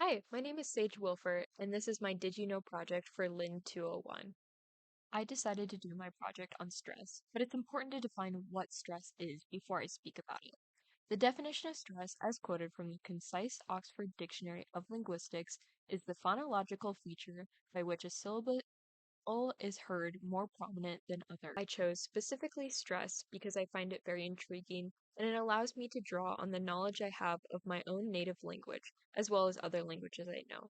Hi, my name is Sage Wilfahrt, and this is my Did You Know project for Lynn 201. I decided to do my project on stress, but it's important to define what stress is before I speak about it. The definition of stress, as quoted from the concise Oxford Dictionary of Linguistics, is the phonological feature by which a syllable is heard more prominent than others. I chose specifically stress because I find it very intriguing and it allows me to draw on the knowledge I have of my own native language, as well as other languages I know.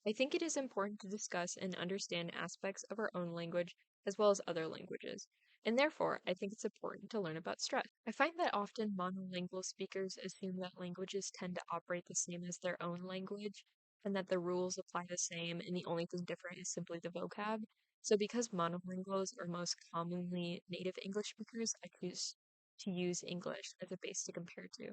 I think it is important to discuss and understand aspects of our own language as well as other languages, and therefore I think it's important to learn about stress. I find that often monolingual speakers assume that languages tend to operate the same as their own language, and that the rules apply the same, and the only thing different is simply the vocab. So because monolinguals are most commonly native English speakers, I choose to use English as a base to compare to.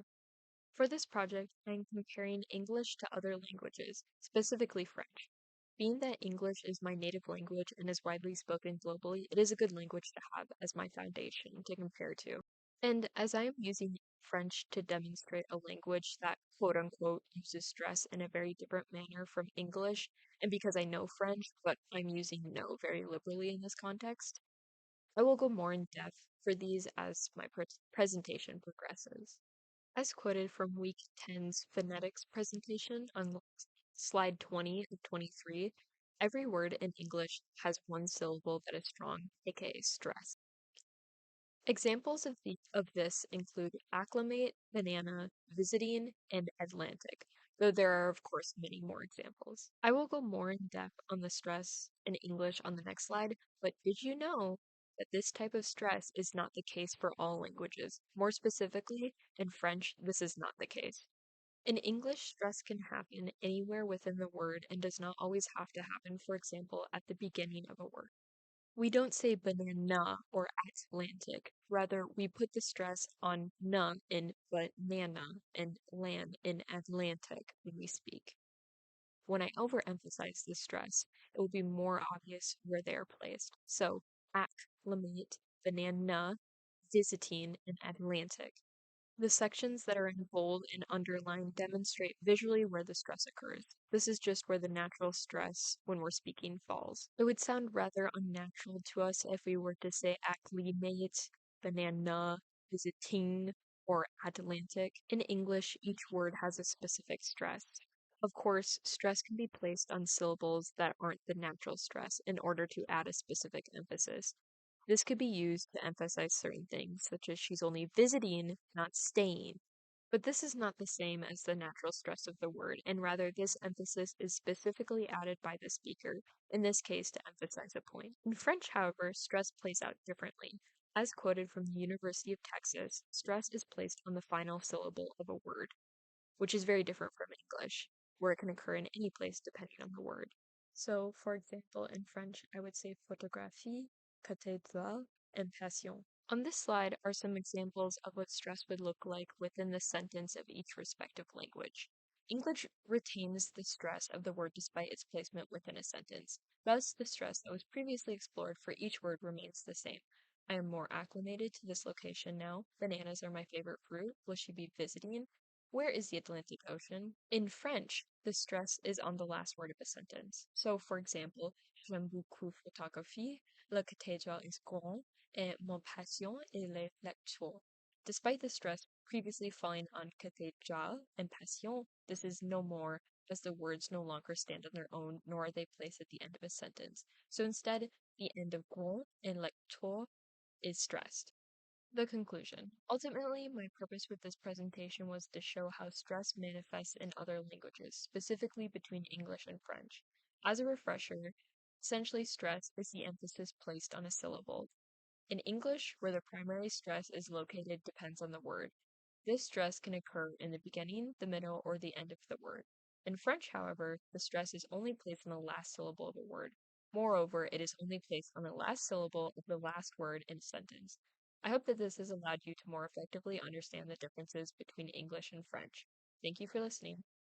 For this project, I'm comparing English to other languages, specifically French. Being that English is my native language and is widely spoken globally, it is a good language to have as my foundation to compare to. And as I am using French to demonstrate a language that quote unquote uses stress in a very different manner from English, and because I know French, but I'm using no very liberally in this context, I will go more in depth for these as my presentation progresses. As quoted from Week 10's phonetics presentation on slide 20 of 23, every word in English has one syllable that is strong, aka stress. Examples of this include acclimate, banana, visiting, and Atlantic, though there are, of course, many more examples. I will go more in depth on the stress in English on the next slide, but did you know that this type of stress is not the case for all languages? More specifically, in French, this is not the case. In English, stress can happen anywhere within the word and does not always have to happen, for example, at the beginning of a word. We don't say banana or Atlantic. Rather, we put the stress on na in banana and lan in Atlantic when we speak. When I overemphasize the stress, it will be more obvious where they are placed. So, acclimate, banana, visiting, and Atlantic. The sections that are in bold and underlined demonstrate visually where the stress occurs. This is just where the natural stress when we're speaking falls. It would sound rather unnatural to us if we were to say acclimate, banana, visiting, or Atlantic. In English, each word has a specific stress. Of course, stress can be placed on syllables that aren't the natural stress in order to add a specific emphasis. This could be used to emphasize certain things, such as she's only visiting, not staying. But this is not the same as the natural stress of the word, and rather this emphasis is specifically added by the speaker, in this case to emphasize a point. In French, however, stress plays out differently. As quoted from the University of Texas, stress is placed on the final syllable of a word, which is very different from English, where it can occur in any place depending on the word. So, for example, in French, I would say photographie, cathédrale, and passion. On this slide are some examples of what stress would look like within the sentence of each respective language. English retains the stress of the word despite its placement within a sentence. Thus, the stress that was previously explored for each word remains the same. I am more acclimated to this location now. Bananas are my favorite fruit. Will she be visiting? Where is the Atlantic Ocean? In French, the stress is on the last word of a sentence. So, for example, j'aime beaucoup photographie, la cathédrale est grande, et mon passion est les lectures. Despite the stress previously falling on cathédrale and passion, this is no more, as the words no longer stand on their own, nor are they placed at the end of a sentence. So instead, the end of grand and lecture is stressed. The conclusion. Ultimately, my purpose with this presentation was to show how stress manifests in other languages, specifically between English and French. As a refresher, essentially stress is the emphasis placed on a syllable. In English, where the primary stress is located depends on the word. This stress can occur in the beginning, the middle, or the end of the word. In French, however, the stress is only placed on the last syllable of a word. Moreover, it is only placed on the last syllable of the last word in a sentence. I hope that this has allowed you to more effectively understand the differences between English and French. Thank you for listening.